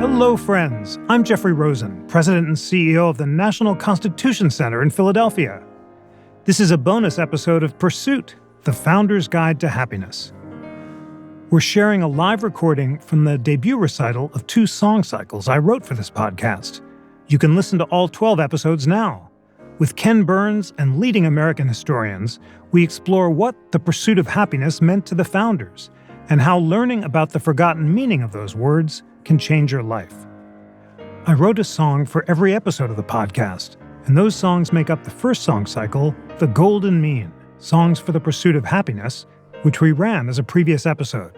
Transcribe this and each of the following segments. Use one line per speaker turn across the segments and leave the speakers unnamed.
Hello, friends. I'm Jeffrey Rosen, President and CEO of the National Constitution Center in Philadelphia. This is a bonus episode of Pursuit, the Founder's Guide to Happiness. We're sharing a live recording from the debut recital of 2 song cycles I wrote for this podcast. You can listen to all 12 episodes now. With Ken Burns and leading American historians, we explore what the pursuit of happiness meant to the founders and how learning about the forgotten meaning of those words can change your life. I wrote a song for every episode of the podcast, and those songs make up the first song cycle, The Golden Mean, Songs for the Pursuit of Happiness, which we ran as a previous episode.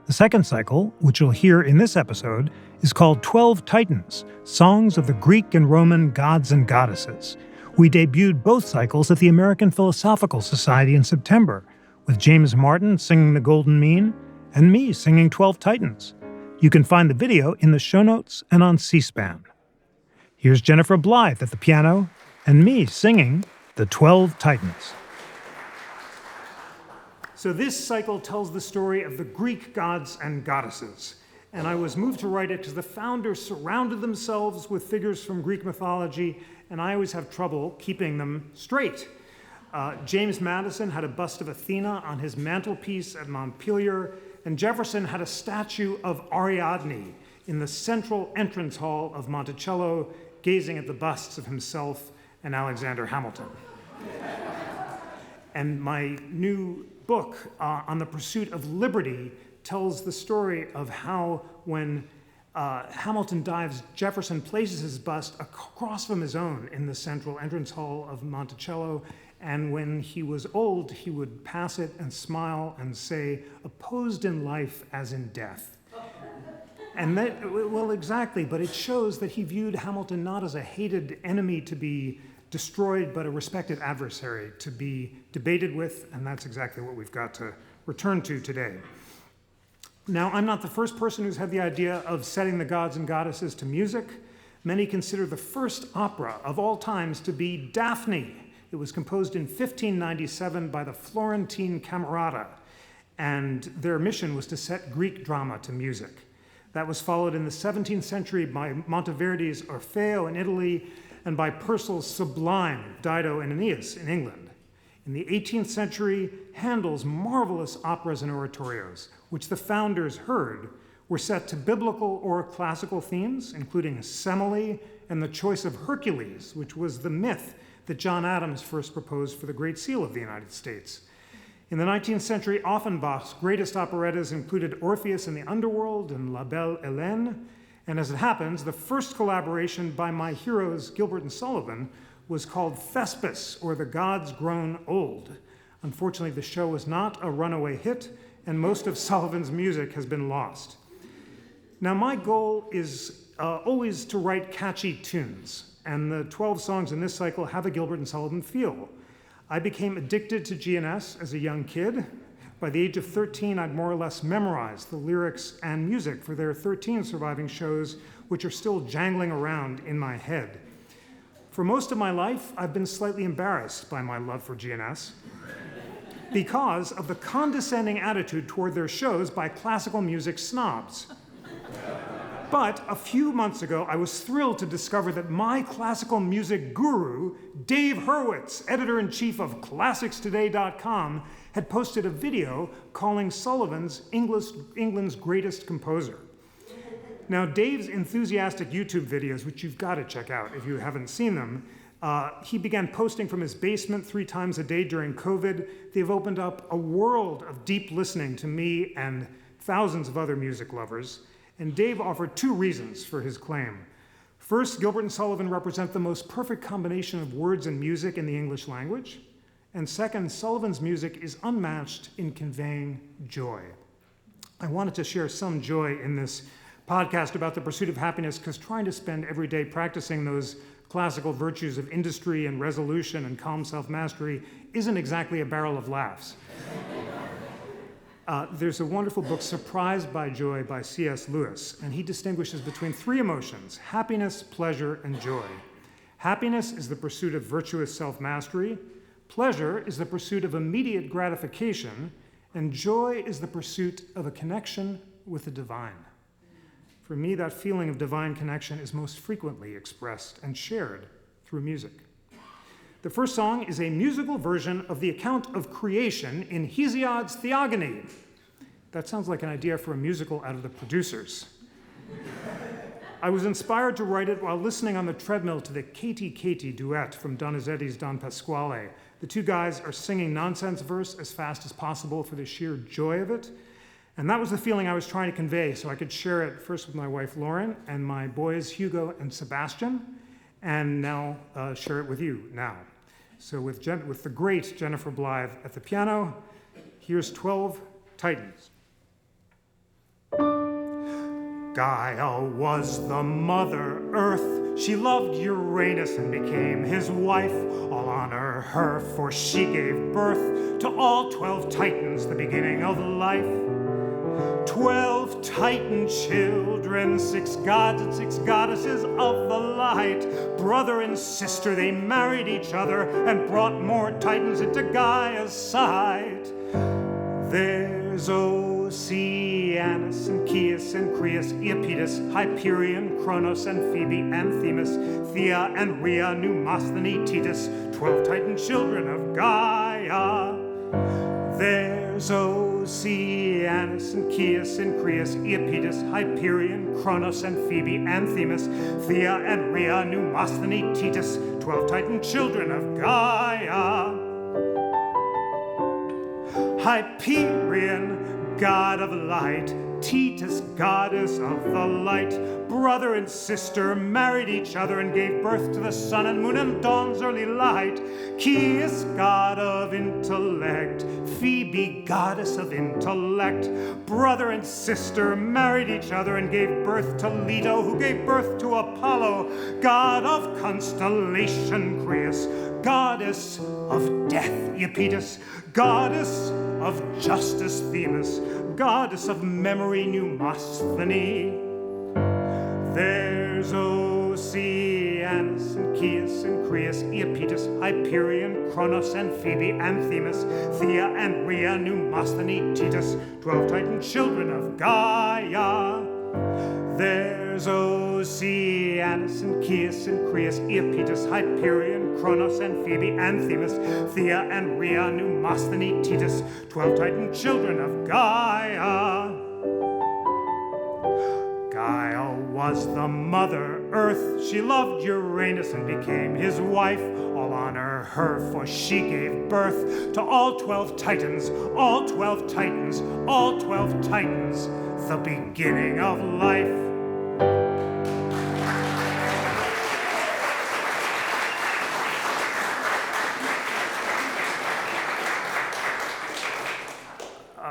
The second cycle, which you'll hear in this episode, is called 12 Titans, Songs of the Greek and Roman Gods and Goddesses. We debuted both cycles at the American Philosophical Society in September, with James Martin singing The Golden Mean and me singing 12 Titans. You can find the video in the show notes and on C-SPAN. Here's Jennifer Blythe at the piano and me singing the 12 Titans. So this cycle tells the story of the Greek gods and goddesses. And I was moved to write it because the founders surrounded themselves with figures from Greek mythology, and I always have trouble keeping them straight. James Madison had a bust of Athena on his mantelpiece at Montpelier, and Jefferson had a statue of Ariadne in the central entrance hall of Monticello, gazing at the busts of himself and Alexander Hamilton. And my new book on the pursuit of liberty tells the story of how when Hamilton dies, Jefferson places his bust across from his own in the central entrance hall of Monticello, and when he was old, he would pass it and smile and say, "Opposed in life as in death." And that, well, exactly, but it shows that he viewed Hamilton not as a hated enemy to be destroyed, but a respected adversary to be debated with, and that's exactly what we've got to return to today. Now, I'm not the first person who's had the idea of setting the gods and goddesses to music. Many consider the first opera of all times to be Daphne. It was composed in 1597 by the Florentine Camerata, and their mission was to set Greek drama to music. That was followed in the 17th century by Monteverdi's Orfeo in Italy and by Purcell's Sublime, Dido and Aeneas in England. In the 18th century, Handel's marvelous operas and oratorios, which the founders heard, were set to biblical or classical themes, including Semele and the choice of Hercules, which was the myth that John Adams first proposed for the Great Seal of the United States. In the 19th century, Offenbach's greatest operettas included Orpheus in the Underworld and La Belle Hélène, and as it happens, the first collaboration by my heroes Gilbert and Sullivan was called Thespis, or The Gods Grown Old. Unfortunately, the show was not a runaway hit, and most of Sullivan's music has been lost. Now, my goal is always to write catchy tunes, and the 12 songs in this cycle have a Gilbert and Sullivan feel. I became addicted to GNS as a young kid. By the age of 13, I'd more or less memorized the lyrics and music for their 13 surviving shows, which are still jangling around in my head. For most of my life, I've been slightly embarrassed by my love for GNS because of the condescending attitude toward their shows by classical music snobs. But a few months ago, I was thrilled to discover that my classical music guru, Dave Hurwitz, editor-in-chief of ClassicsToday.com, had posted a video calling Sullivan's England's greatest composer. Now, Dave's enthusiastic YouTube videos, which you've got to check out if you haven't seen them, he began posting from his basement 3 times a day during COVID. They've opened up a world of deep listening to me and thousands of other music lovers. And Dave offered 2 reasons for his claim. First, Gilbert and Sullivan represent the most perfect combination of words and music in the English language. And second, Sullivan's music is unmatched in conveying joy. I wanted to share some joy in this podcast about the pursuit of happiness because trying to spend every day practicing those classical virtues of industry and resolution and calm self-mastery isn't exactly a barrel of laughs. There's a wonderful book, Surprised by Joy, by C.S. Lewis, and he distinguishes between 3 emotions: happiness, pleasure, and joy. Happiness is the pursuit of virtuous self-mastery, pleasure is the pursuit of immediate gratification, and joy is the pursuit of a connection with the divine. For me, that feeling of divine connection is most frequently expressed and shared through music. The first song is a musical version of the account of creation in Hesiod's Theogony. That sounds like an idea for a musical out of The Producers. I was inspired to write it while listening on the treadmill to the Katie Katie duet from Donizetti's Don Pasquale. The two guys are singing nonsense verse as fast as possible for the sheer joy of it. And that was the feeling I was trying to convey, so I could share it first with my wife Lauren and my boys Hugo and Sebastian, and now share it with you now. So with the great Jennifer Blythe at the piano, here's 12 Titans. Gaia was the Mother Earth. She loved Uranus and became his wife. All honor her, for she gave birth to all 12 Titans, the beginning of life. 12 Titan children, 6 gods and 6 goddesses of the light. Brother and sister, they married each other and brought more Titans into Gaia's sight. There's Oceanus and Chaos and Creus, Iapetus, Hyperion, Kronos and Phoebe and Themis, Thea and Rhea, Pneumosthene, Titus, 12 Titan children of Gaia. There's Oceanus and Chaos and Creus, Iapetus, Hyperion, Kronos and Phoebe and Themis, Thea and Rhea, Pneumosthene, Titus, 12 Titan children of Gaia. Hyperion, god of light, Titus, goddess of the light. Brother and sister married each other and gave birth to the sun and moon and dawn's early light. Chaos, god of intellect, Phoebe, goddess of intellect. Brother and sister married each other and gave birth to Leto, who gave birth to Apollo, god of constellation, Creus, goddess of death, Iapetus, goddess of justice, Themis, goddess of memory, Pneumosthene. There's Oceanus and Chaos and Creus, Iapetus, Hyperion, Kronos and Phoebe and Themis, Thea and Rhea, Pneumosthene, Titus, 12 Titan children of Gaia. There's Oceanus and Chaos and Creus, Iapetus, Hyperion, Kronos and Phoebe and Themis, Thea and Rhea, Pneumosthene, Titus, 12 Titan children of Gaia. Gaia was the Mother Earth. She loved Uranus and became his wife. All honor her, for she gave birth to all 12 Titans, all 12 Titans, all 12 Titans, the beginning of life.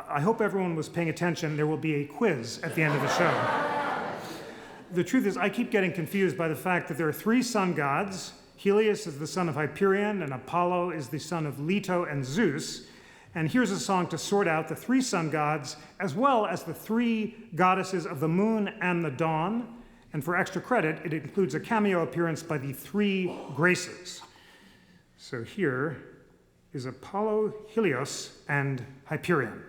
I hope everyone was paying attention. There will be a quiz at the end of the show. The truth is, I keep getting confused by the fact that there are 3 sun gods. Helios is the son of Hyperion, and Apollo is the son of Leto and Zeus. And here's a song to sort out the 3 sun gods, as well as the 3 goddesses of the moon and the dawn. And for extra credit, it includes a cameo appearance by the 3 Graces. So here is Apollo, Helios, and Hyperion.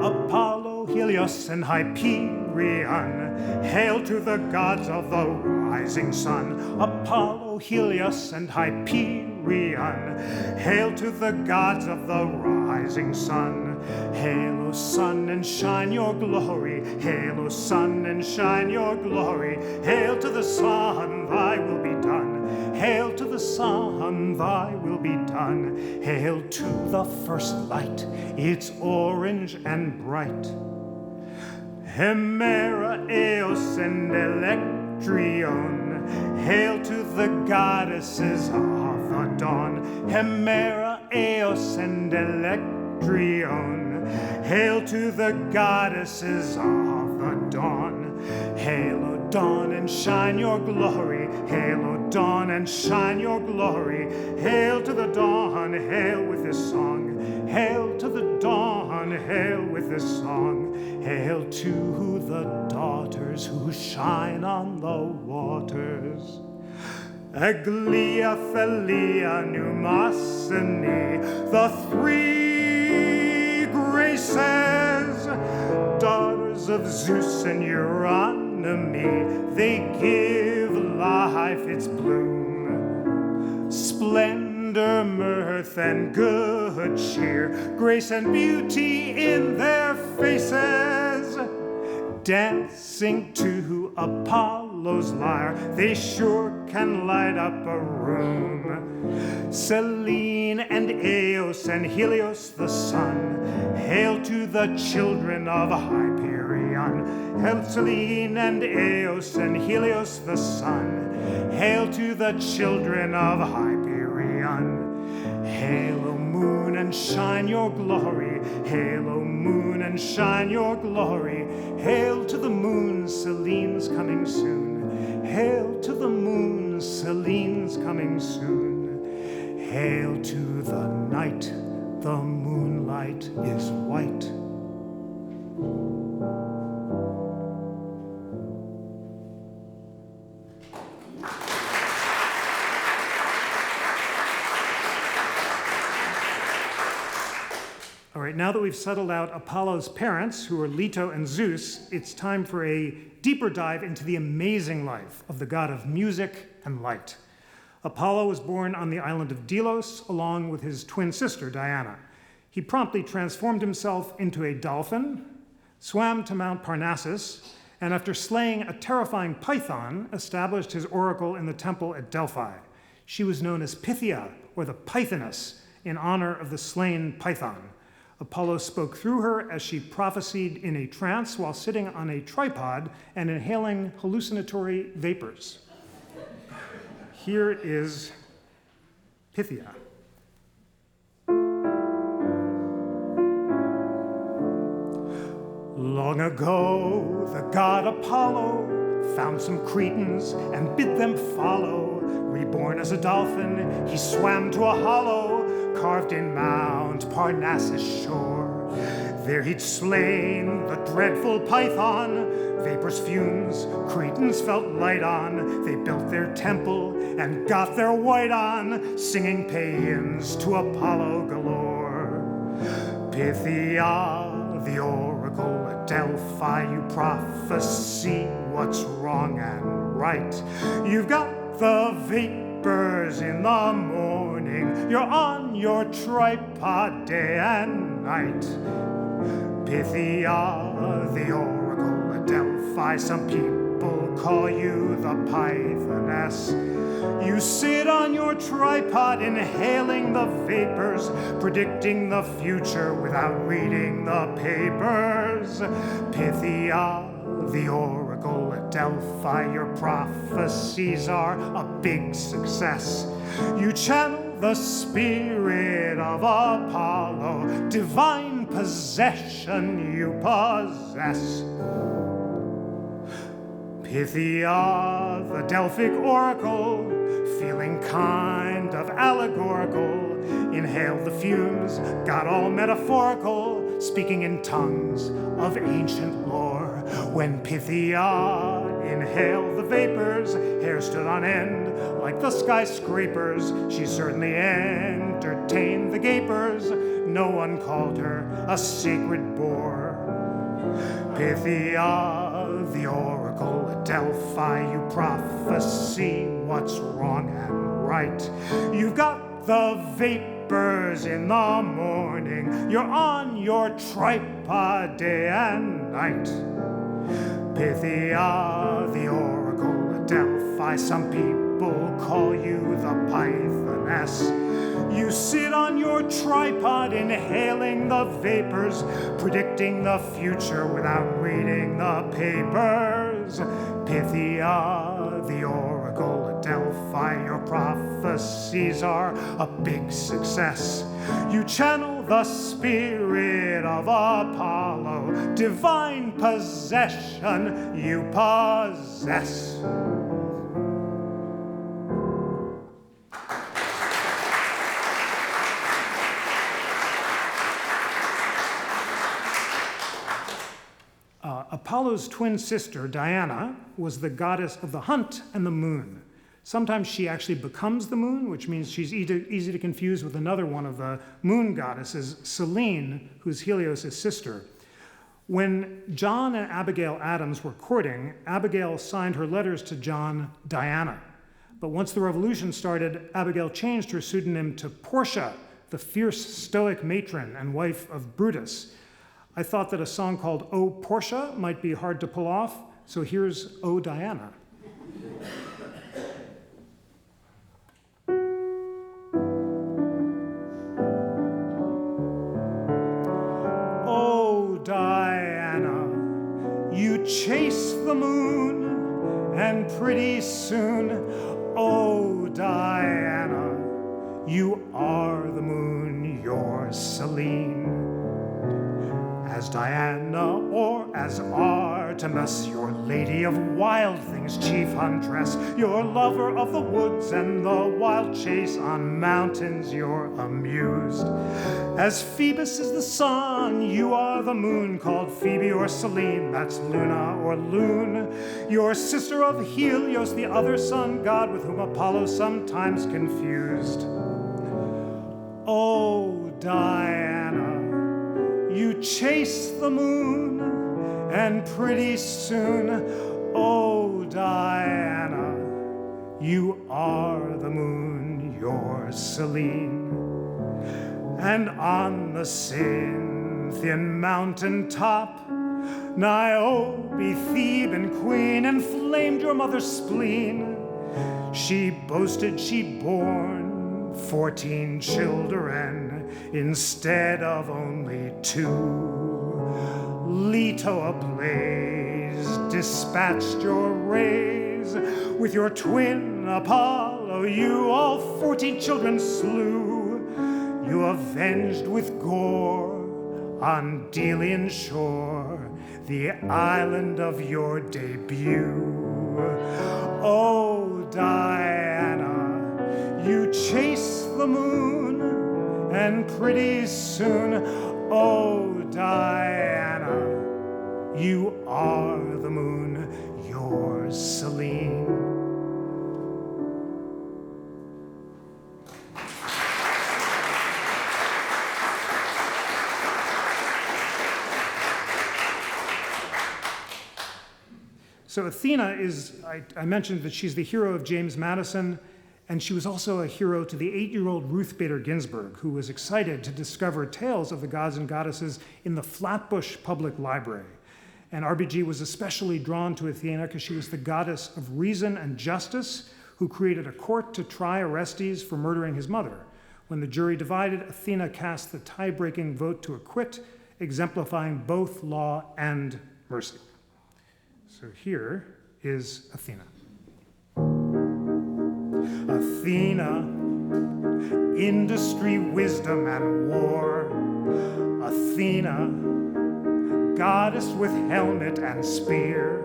Apollo, Helios, and Hyperion, hail to the gods of the rising sun. Apollo, Helios, and Hyperion, hail to the gods of the rising sun. Hail, O sun, and shine your glory. Hail, O sun, and shine your glory. Hail to the sun, thy will be done. Hail to the sun, thy will be done. Hail to the first light, it's orange and bright. Hemera, Eos, and Electrion, hail to the goddesses of the dawn. Hemera, Eos, and Electrion, hail to the goddesses of the dawn. Hail, O dawn, and shine your glory. Hail, O dawn, and shine your glory. Hail to the dawn, hail with this song. Hail to the dawn, hail with this song. Hail to the daughters who shine on the waters. Aglia, Philia, Pneumosthene, the 3 Graces. Apollos of Zeus and Eurynomy, they give life its bloom. Splendor, mirth, and good cheer, grace and beauty in their faces. Dancing to Apollo's lyre, they sure can light up a room. Selene and Eos and Helios the sun, hail to the children of Hyperion. Hail Selene and Eos and Helios the sun, hail to the children of Hyperion. Hail, O moon, and shine your glory. Hail, O moon, and shine your glory. Hail to the moon, Selene's coming soon. Hail to the moon, Selene's coming soon. Hail to the night, the moonlight is white. All right, now that we've settled out Apollo's parents, who are Leto and Zeus, it's time for a deeper dive into the amazing life of the god of music and light. Apollo was born on the island of Delos along with his twin sister, Diana. He promptly transformed himself into a dolphin, swam to Mount Parnassus, and after slaying a terrifying python, established his oracle in the temple at Delphi. She was known as Pythia, or the Pythoness, in honor of the slain python. Apollo spoke through her as she prophesied in a trance while sitting on a tripod and inhaling hallucinatory vapors. Here is Pythia. Long ago, the god Apollo found some Cretans and bid them follow. Reborn as a dolphin, he swam to a hollow carved in Mount Parnassus shore. There he'd slain the dreadful python. Vapors, fumes, Cretans felt light on. They built their temple and got their white on, singing paeans to Apollo galore. Pythia, the oracle at Delphi, you prophesy what's wrong and right. You've got the vapors in the morning, you're on your tripod day and night. Pythia, the oracle at Delphi, some people call you the Pythoness. You sit on your tripod inhaling the vapors, predicting the future without reading the papers. Pythia, the oracle at Delphi, your prophecies are a big success. You channel the spirit of Apollo, divine possession you possess. Pythia, the Delphic oracle, feeling kind of allegorical, inhaled the fumes, got all metaphorical, speaking in tongues of ancient lore. When Pythia inhaled the vapors, hair stood on end like the skyscrapers. She certainly entertained the gapers. No one called her a sacred bore. Pythia, the oracle at Delphi, you prophesy what's wrong and right. You've got the vapors in the morning, you're on your tripod day and night. Pythia, the oracle at Delphi, some people call you the Pythoness. You sit on your tripod inhaling the vapors, predicting the future without reading the papers. Pythia, the oracle at Delphi, your prophecies are a big success. You channel the spirit of Apollo, divine possession you possess. Apollo's twin sister, Diana, was the goddess of the hunt and the moon. Sometimes she actually becomes the moon, which means she's easy to confuse with another one of the moon goddesses, Selene, who's Helios' sister. When John and Abigail Adams were courting, Abigail signed her letters to John Diana. But once the revolution started, Abigail changed her pseudonym to Portia, the fierce Stoic matron and wife of Brutus. I thought that a song called O Portia might be hard to pull off, so here's O Diana. O Diana, you chase the moon, and pretty soon, O Diana, you are the moon, you're Selene. As Diana or as Artemis, your lady of wild things, chief huntress, your lover of the woods and the wild chase on mountains, you're amused. As Phoebus is the sun, you are the moon, called Phoebe or Selene, that's Luna or Loon. Your sister of Helios, the other sun god with whom Apollo sometimes confused. Oh, Diana, you chase the moon, and pretty soon, oh, Diana, you are the moon, you're Selene. And on the Cynthian mountain top, Niobe, Theban queen, inflamed your mother's spleen. She boasted she'd borne 14 children instead of only 2. Leto ablaze dispatched your rays. With your twin Apollo you all 14 children slew. You avenged with gore on Delian shore the island of your debut. Oh, Diana, you chase the moon, and pretty soon, oh, Diana, you are the moon, you're Selene. So Athena is, I mentioned that she's the hero of James Madison, and she was also a hero to the 8-year-old Ruth Bader Ginsburg, who was excited to discover tales of the gods and goddesses in the Flatbush Public Library. And RBG was especially drawn to Athena because she was the goddess of reason and justice, who created a court to try Orestes for murdering his mother. When the jury divided, Athena cast the tie-breaking vote to acquit, exemplifying both law and mercy. So here is Athena. Athena, industry, wisdom, and war. Athena, goddess with helmet and spear.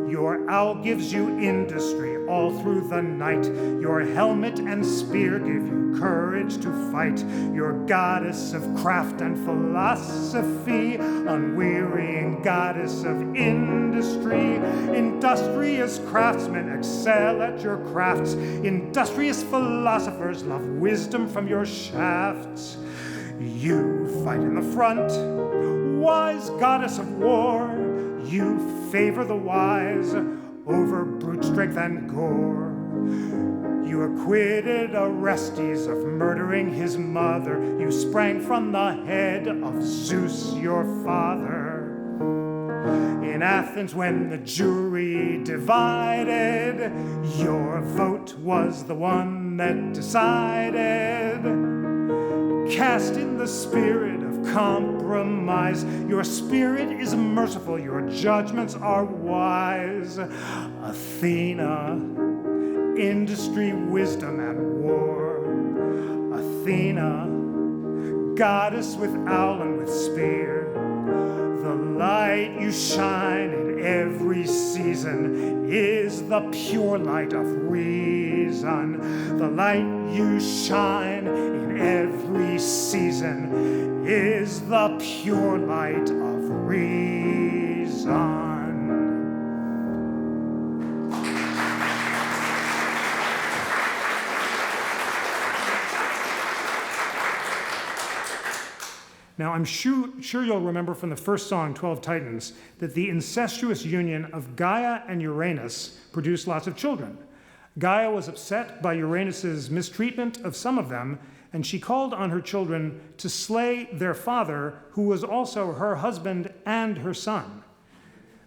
Your owl gives you industry all through the night. Your helmet and spear give you courage to fight. Your goddess of craft and philosophy, unwearying goddess of industry. Industrious craftsmen excel at your crafts. Industrious philosophers love wisdom from your shafts. You fight in the front, wise goddess of war. You favor the wise over brute strength and gore. You acquitted Orestes of murdering his mother. You sprang from the head of Zeus, your father. In Athens, when the jury divided, your vote was the one that decided. Cast in the spirit of compromise. Your spirit is merciful, your judgments are wise. Athena, industry, wisdom, and war. Athena, goddess with owl and with spear. The light you shine in every season is the pure light of reason. The light you shine in every season is the pure light of reason. Now, I'm sure you'll remember from the first song, 12 Titans, that the incestuous union of Gaia and Uranus produced lots of children. Gaia was upset by Uranus's mistreatment of some of them, and she called on her children to slay their father, who was also her husband and her son.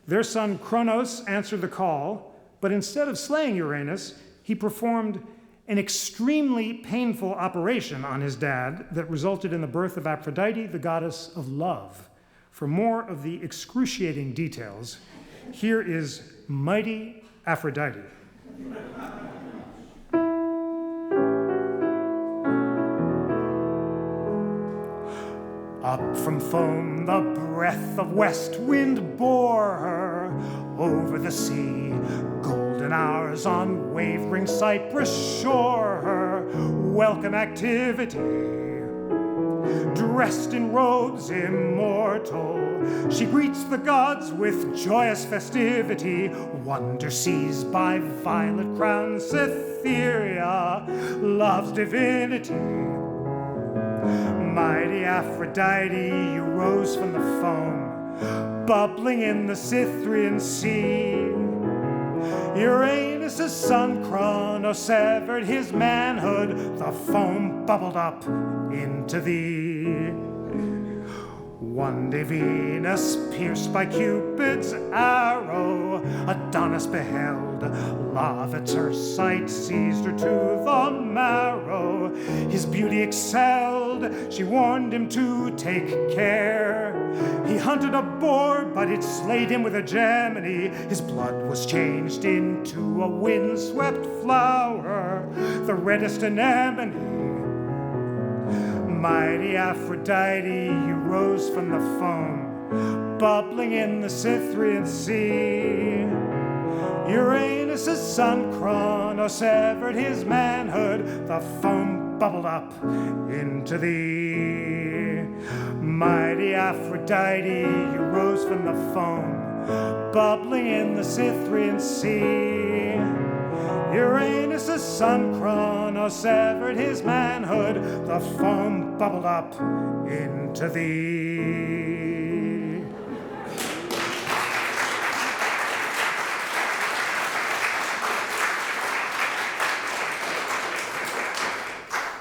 Their son Kronos answered the call, but instead of slaying Uranus, he performed an extremely painful operation on his dad that resulted in the birth of Aphrodite, the goddess of love. For more of the excruciating details, here is Mighty Aphrodite. Up from foam the breath of west wind bore her over the sea. Golden hours on wavering cypress shore her welcome activity. Dressed in robes immortal, she greets the gods with joyous festivity. Wonder seized by violet crown Cytherea, love's divinity. Mighty Aphrodite, you rose from the foam, bubbling in the Cytherean sea. Uranus' son Kronos severed his manhood, the foam bubbled up into thee. One day Venus, pierced by Cupid's arrow, Adonis beheld. Love at her sight seized her to the marrow. His beauty excelled, she warned him to take care. He hunted a boar, but it slayed him with a Gemini. His blood was changed into a windswept flower, the reddest anemone. Mighty Aphrodite, you rose from the foam, bubbling in the Cytherean sea. Uranus' son Kronos severed his manhood, the foam bubbled up into thee. Mighty Aphrodite, you rose from the foam, bubbling in the Cytherean sea. Uranus' son Kronos severed his manhood, the foam bubbled up into thee.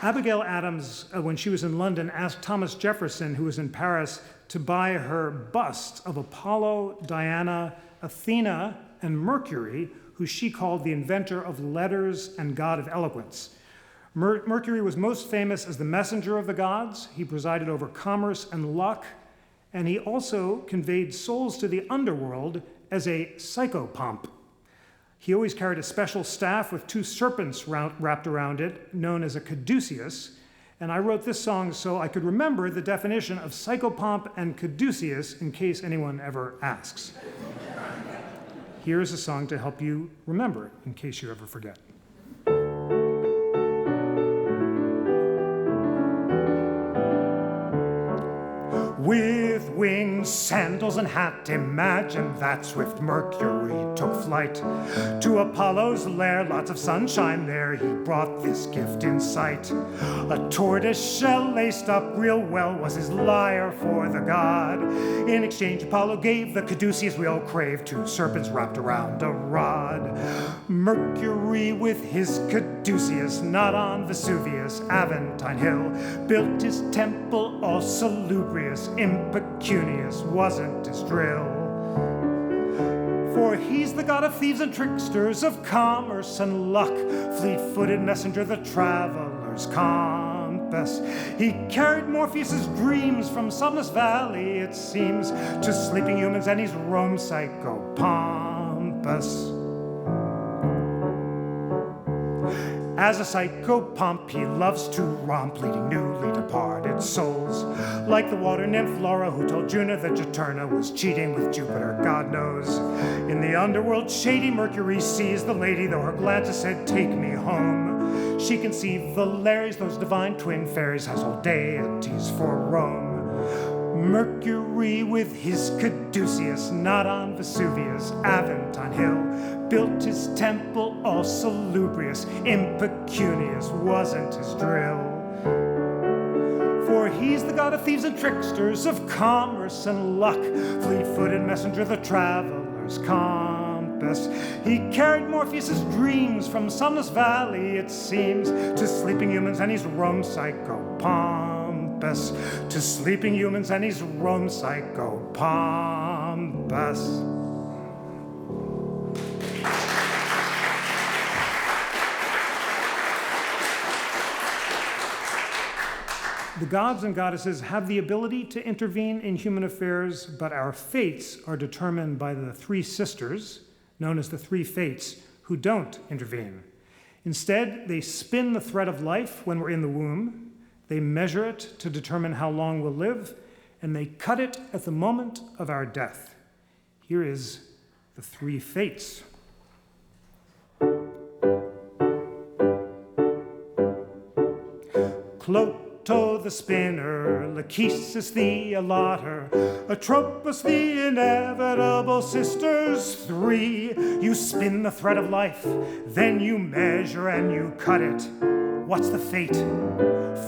Abigail Adams, when she was in London, asked Thomas Jefferson, who was in Paris, to buy her bust of Apollo, Diana, Athena, and Mercury, who she called the inventor of letters and god of eloquence. Mercury was most famous as the messenger of the gods. He presided over commerce and luck, and he also conveyed souls to the underworld as a psychopomp. He always carried a special staff with two serpents wrapped around it, known as a caduceus, and I wrote this song so I could remember the definition of psychopomp and caduceus in case anyone ever asks. Here is a song to help you remember it, in case you ever forget. With wings, sandals, and hat, imagine that swift Mercury took flight to Apollo's lair. Lots of sunshine there, he brought this gift in sight. A tortoise shell laced up real well was his lyre for the god. In exchange, Apollo gave the caduceus we all crave, two serpents wrapped around a rod. Mercury with his caduceus, not on Vesuvius, Aventine Hill, built his temple all salubrious. Impecunious wasn't his drill. For he's the god of thieves and tricksters, of commerce and luck, fleet-footed messenger, the traveler's compass. He carried Morpheus's dreams from Somnus Valley, it seems, to sleeping humans, and he's Rome psychopompous. As a psychopomp, he loves to romp, leading newly departed souls. Like the water nymph Laura, who told Juno that Juturna was cheating with Jupiter, God knows. In the underworld, shady Mercury sees the lady, though her glances said, "Take me home." She conceived the Lares, those divine twin fairies, household deities for Rome. Mercury with his caduceus, not on Vesuvius, Aventine Hill, built his temple all salubrious. Impecunious wasn't his drill. For he's the god of thieves and tricksters, of commerce and luck, fleet-footed messenger, the traveler's compass. He carried Morpheus's dreams from sunless valley, it seems, to sleeping humans, and he's Rome psychopompous. To sleeping humans, and he's Rome psychopompous. The gods and goddesses have the ability to intervene in human affairs, but our fates are determined by the three sisters, known as the three fates, who don't intervene. Instead, they spin the thread of life when we're in the womb, they measure it to determine how long we'll live, and they cut it at the moment of our death. Here is the three fates. Cloto the spinner, Lachesis the allotter, Atropos the inevitable sisters three. You spin the thread of life, then you measure and you cut it. What's the fate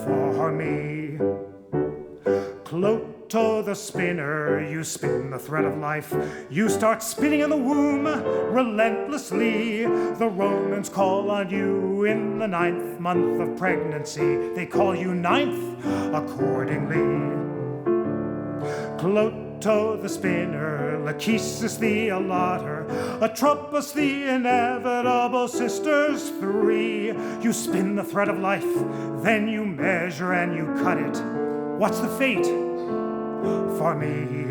for me? Cloto the spinner, you spin the thread of life. You start spinning in the womb relentlessly. The Romans call on you in the 9th month of pregnancy. They call you 9th accordingly. Cloto the spinner, Lachesis the allotter, Atropos the inevitable sisters three. You spin the thread of life, then you measure and you cut it. What's the fate for me?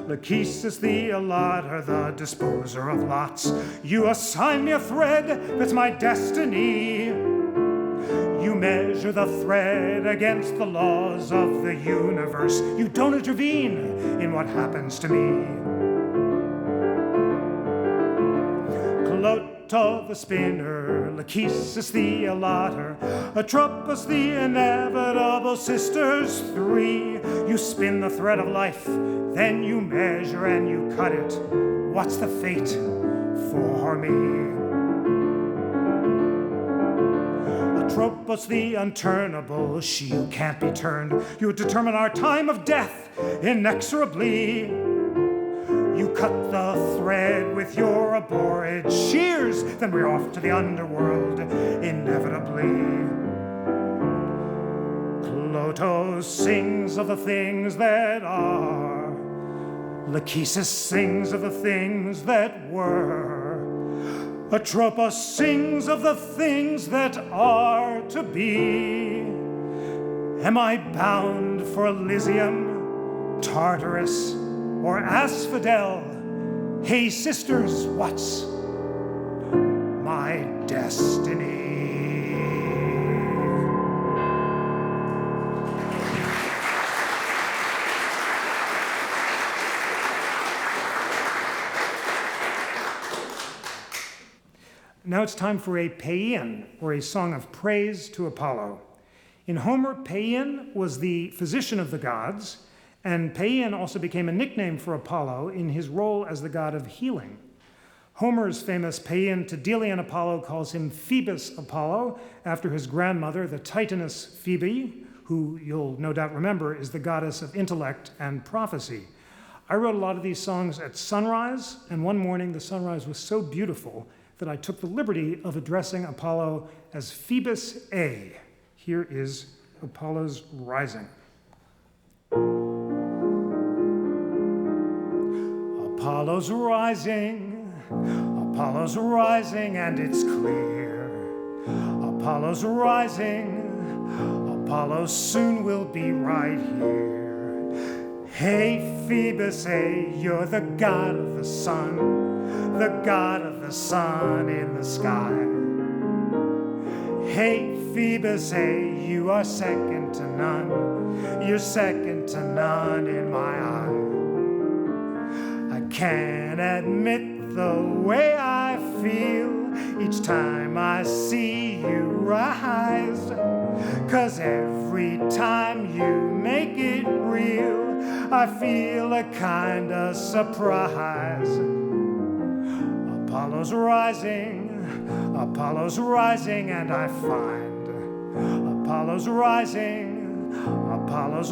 Lachesis the allotter, the disposer of lots. You assign me a thread that's my destiny. You measure the thread against the laws of the universe. You don't intervene in what happens to me. Cloto the spinner, Lachesis the allotter, Atropos the inevitable sisters three. You spin the thread of life, then you measure and you cut it. What's the fate for me? Atropos the unturnable, she who can't be turned. You determine our time of death inexorably. You cut the thread with your abhorred shears, then we're off to the underworld, inevitably. Cloto sings of the things that are. Lachesis sings of the things that were. Atropos sings of the things that are to be. Am I bound for Elysium, Tartarus, or Asphodel? Hey sisters, what's my destiny? Now it's time for a paean, or a song of praise to Apollo. In Homer, Paean was the physician of the gods, and Paean also became a nickname for Apollo in his role as the god of healing. Homer's famous Paean to Delian Apollo calls him Phoebus Apollo, after his grandmother, the Titaness Phoebe, who you'll no doubt remember is the goddess of intellect and prophecy. I wrote a lot of these songs at sunrise, and one morning the sunrise was so beautiful that I took the liberty of addressing Apollo as Phoebus A. Here is Apollo's Rising. Apollo's rising, Apollo's rising, and it's clear. Apollo's rising, Apollo soon will be right here. Hey, Phoebus A, you're the god of the sun. The god of the sun in the sky. Hey, Phoebus, hey, you are second to none. You're second to none in my eye. I can't admit the way I feel each time I see you rise. 'Cause every time you make it real, I feel a kind of surprise. Apollo's rising, and I find Apollo's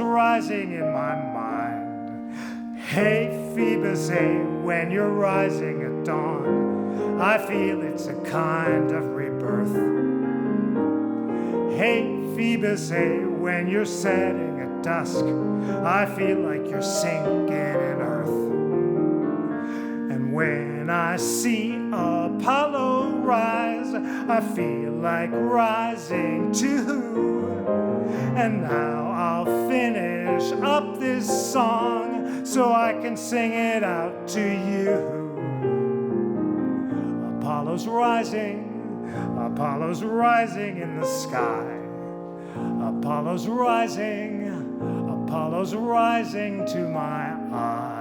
rising in my mind. Hey, Phoebus, hey, when you're rising at dawn, I feel it's a kind of rebirth. Hey, Phoebus, hey, when you're setting at dusk, I feel like you're sinking in earth. And when I see Apollo rise, I feel like rising too. And now I'll finish up this song so I can sing it out to you. Apollo's rising in the sky. Apollo's rising to my eye.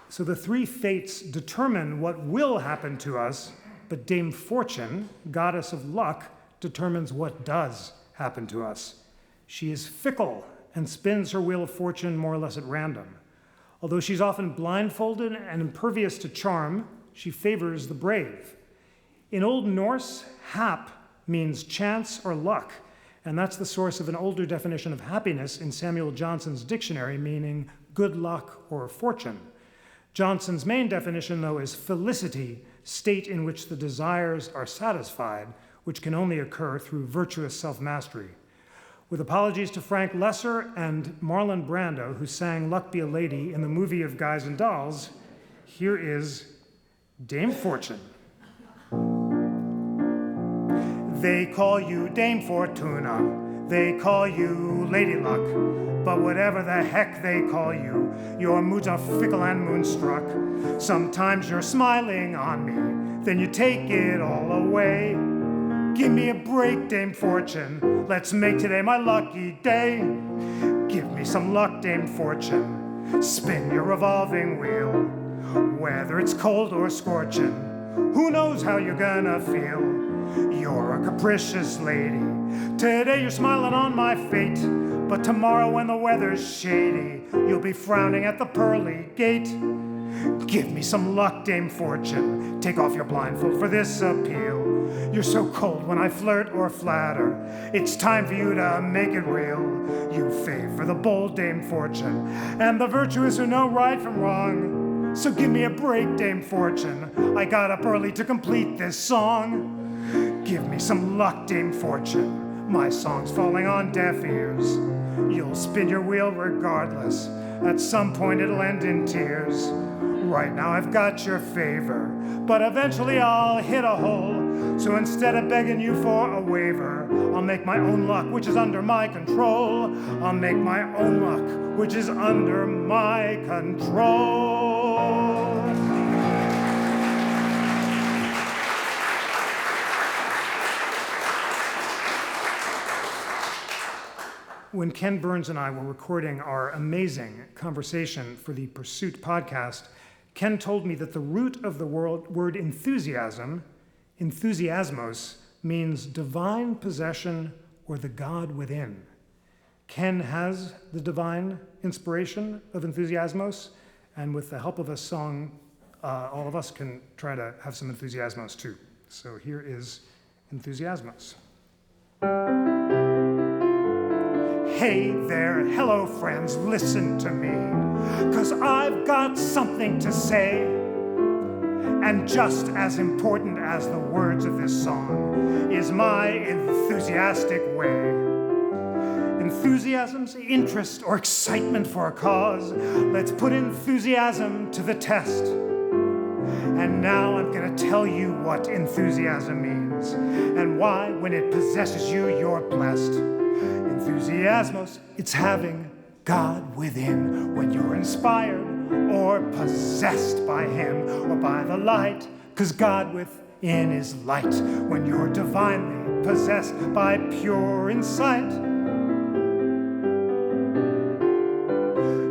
So the three fates determine what will happen to us, but Dame Fortune, goddess of luck, determines what does happen to us. She is fickle and spins her wheel of fortune more or less at random. Although she's often blindfolded and impervious to charm, she favors the brave. In Old Norse, hap means chance or luck, and that's the source of an older definition of happiness in Samuel Johnson's dictionary, meaning good luck or fortune. Johnson's main definition, though, is felicity, state in which the desires are satisfied, which can only occur through virtuous self-mastery. With apologies to Frank Lesser and Marlon Brando, who sang Luck Be a Lady in the movie of Guys and Dolls, here is Dame Fortune. They call you Dame Fortuna, they call you Lady Luck, but whatever the heck they call you, your moods are fickle and moonstruck. Sometimes you're smiling on me, then you take it all away. Give me a break, Dame Fortune. Let's make today my lucky day. Give me some luck, Dame Fortune. Spin your revolving wheel. Whether it's cold or scorching, who knows how you're gonna feel? You're a capricious lady. Today you're smiling on my fate, but tomorrow when the weather's shady, you'll be frowning at the pearly gate. Give me some luck, Dame Fortune. Take off your blindfold for this appeal. You're so cold when I flirt or flatter. It's time for you to make it real. You favor the bold, Dame Fortune, and the virtuous who know right from wrong. So give me a break, Dame Fortune. I got up early to complete this song. Give me some luck, Dame Fortune. My song's falling on deaf ears. You'll spin your wheel regardless. At some point it'll end in tears. Right now I've got your favor, but eventually I'll hit a hole. So instead of begging you for a waiver, I'll make my own luck, which is under my control. I'll make my own luck, which is under my control. When Ken Burns and I were recording our amazing conversation for the Pursuit podcast, Ken told me that the root of the word enthusiasm, enthusiasmos, means divine possession or the God within. Ken has the divine inspiration of enthusiasmos, and with the help of a song, all of us can try to have some enthusiasmos too. So here is Enthusiasmos. Hey there, hello friends, listen to me, 'cause I've got something to say. And just as important as the words of this song is my enthusiastic way. Enthusiasm's interest or excitement for a cause. Let's put enthusiasm to the test. And now I'm gonna tell you what enthusiasm means and why when it possesses you, you're blessed. Enthusiasmos, it's having God within when you're inspired or possessed by him or by the light, 'cause God within is light when you're divinely possessed by pure insight.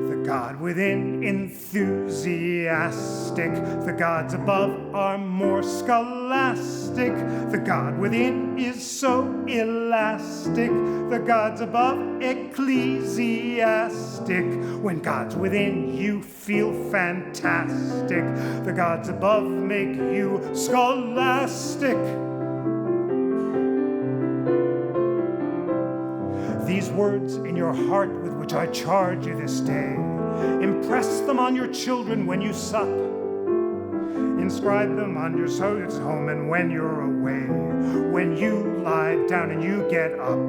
The God God within enthusiastic. The gods above are more scholastic. The God within is so elastic. The gods above ecclesiastic. When God's within, you feel fantastic. The gods above make you scholastic. These words in your heart with which I charge you this day, impress them on your children when you sup. Inscribe them on your soldiers' home and when you're away, when you lie down and you get up.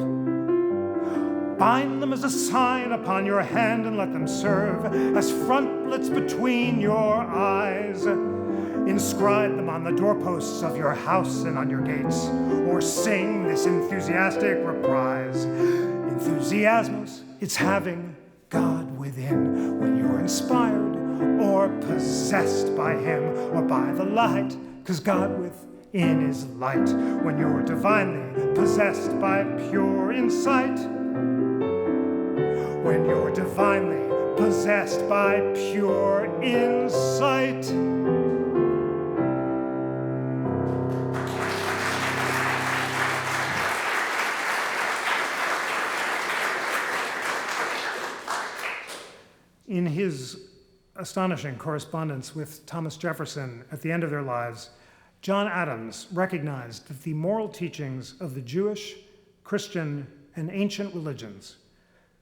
Bind them as a sign upon your hand and let them serve as frontlets between your eyes. Inscribe them on the doorposts of your house and on your gates, or sing this enthusiastic reprise. Enthusiasmos, it's having God within when you're inspired or possessed by him or by the light, 'cause God within is light. When you're divinely possessed by pure insight, when you're divinely possessed by pure insight. In his astonishing correspondence with Thomas Jefferson at the end of their lives, John Adams recognized that the moral teachings of the Jewish, Christian, and ancient religions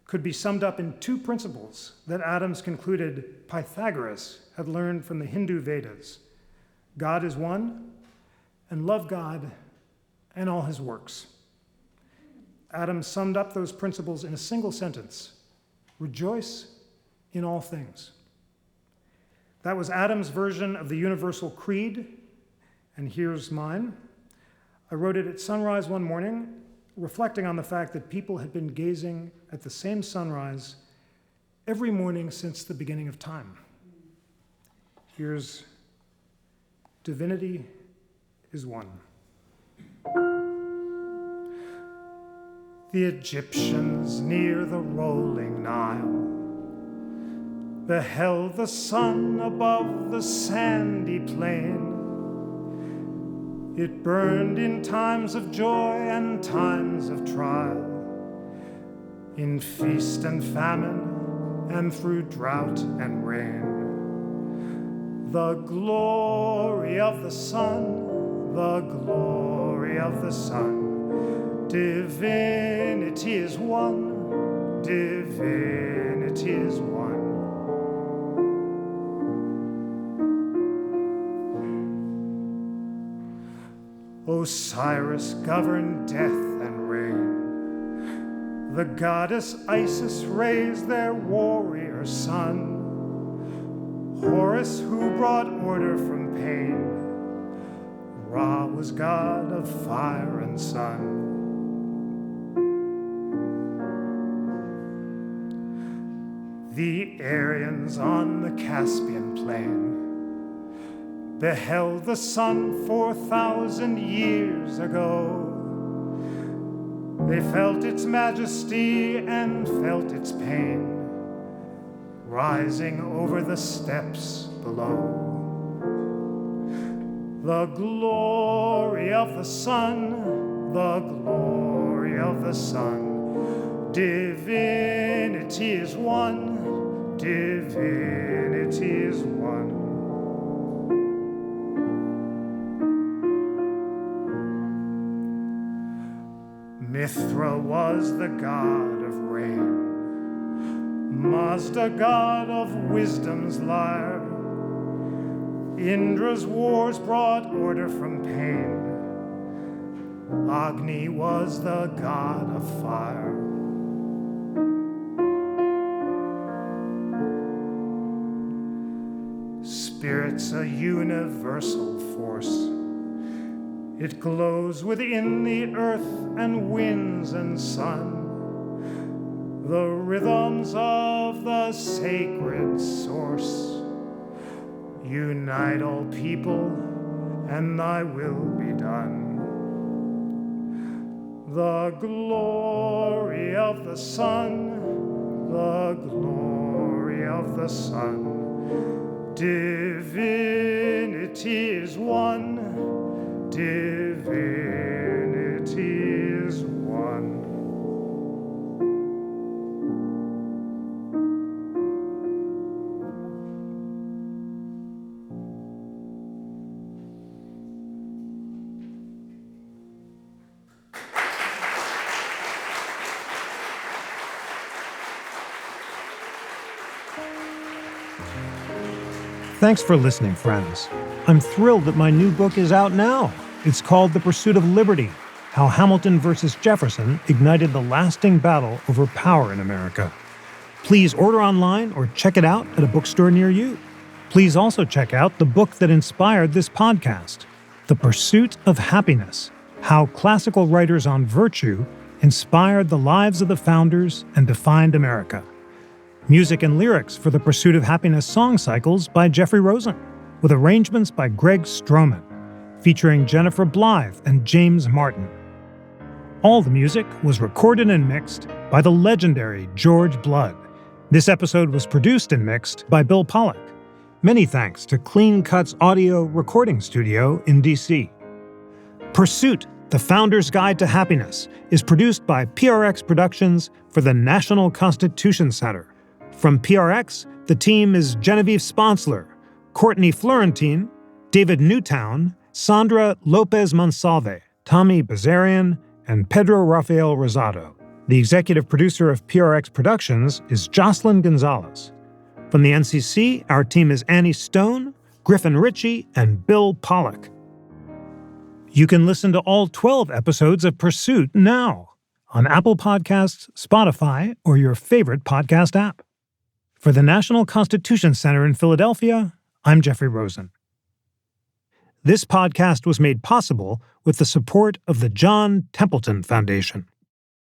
could be summed up in two principles that Adams concluded Pythagoras had learned from the Hindu Vedas. God is one, and love God and all his works. Adams summed up those principles in a single sentence: rejoice in all things. That was Adam's version of the Universal Creed, and here's mine. I wrote it at sunrise one morning, reflecting on the fact that people had been gazing at the same sunrise every morning since the beginning of time. Here's Divinity is One. The Egyptians near the rolling Nile beheld the sun above the sandy plain. It burned in times of joy and times of trial, in feast and famine, and through drought and rain. The glory of the sun, the glory of the sun. Divinity is one, divinity is one. Osiris governed death and rain. The goddess Isis raised their warrior son. Horus, who brought order from pain. Ra was god of fire and sun. The Aryans on the Caspian plain beheld the sun 4,000 years ago. They felt its majesty and felt its pain, rising over the steppes below. The glory of the sun, the glory of the sun. Divinity is one, divinity is one. Mithra was the god of rain, Mazda god of wisdom's lyre. Indra's wars brought order from pain. Agni was the god of fire. Spirit's a universal force. It glows within the earth and winds and sun, the rhythms of the sacred source. Unite all people, and thy will be done. The glory of the sun, the glory of the sun. Divinity is one. Divinity is one. Thanks for listening, friends. I'm thrilled that my new book is out now. It's called The Pursuit of Liberty: How Hamilton versus Jefferson Ignited the Lasting Battle Over Power in America. Please order online or check it out at a bookstore near you. Please also check out the book that inspired this podcast, The Pursuit of Happiness: How Classical Writers on Virtue Inspired the Lives of the Founders and Defined America. Music and lyrics for the Pursuit of Happiness song cycles by Jeffrey Rosen, with arrangements by Greg Stroman, featuring Jennifer Blythe and James Martin. All the music was recorded and mixed by the legendary George Blood. This episode was produced and mixed by Bill Pollack. Many thanks to Clean Cuts Audio Recording Studio in D.C. Pursuit: The Founder's Guide to Happiness is produced by PRX Productions for the National Constitution Center. From PRX, the team is Genevieve Sponsler, Courtney Florentine, David Newtown, Sandra Lopez Monsalve, Tommy Bazarian, and Pedro Rafael Rosado. The executive producer of PRX Productions is Jocelyn Gonzalez. From the NCC, our team is Annie Stone, Griffin Ritchie, and Bill Pollack. You can listen to all 12 episodes of Pursuit now on Apple Podcasts, Spotify, or your favorite podcast app. For the National Constitution Center in Philadelphia, I'm Jeffrey Rosen. This podcast was made possible with the support of the John Templeton Foundation.